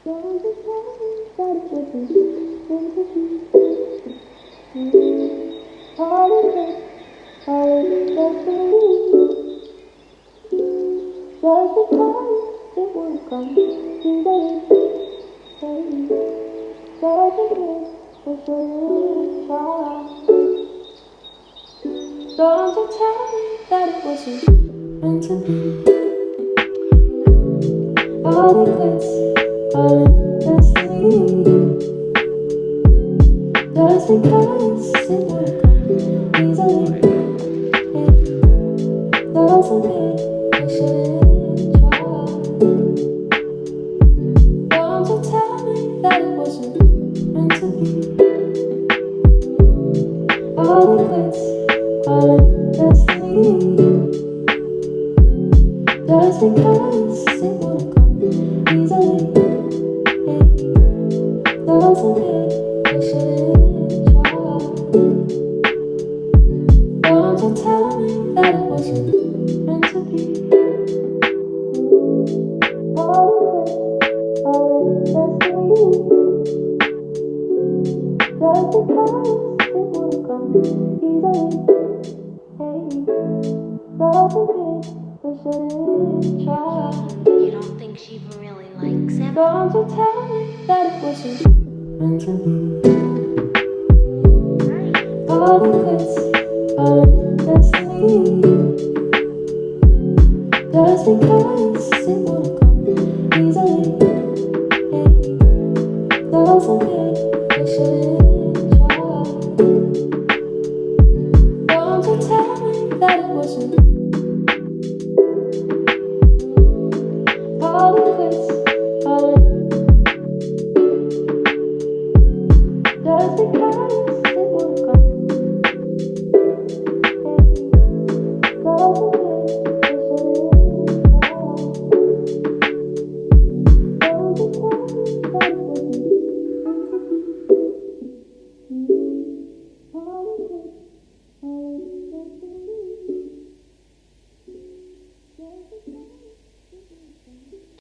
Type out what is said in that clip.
Don't you tell me that it wasn't meant to be. All the glitz, all in destiny. Just because it won't come easily. It doesn't mean I shouldn't try. Don't you tell me that it wasn't meant to be. All the glitz, all in destiny. Just because it won't come easily, it doesn't mean I shouldn't try. Don't you tell me that it wasn't meant to be. All in destiny. Just because it won't come easily, hey, doesn't mean we shouldn't try. You don't think she even really likes him? Don't you tell me that it wasn't meant to be. All the glitz, all in destiny. Just because it won't come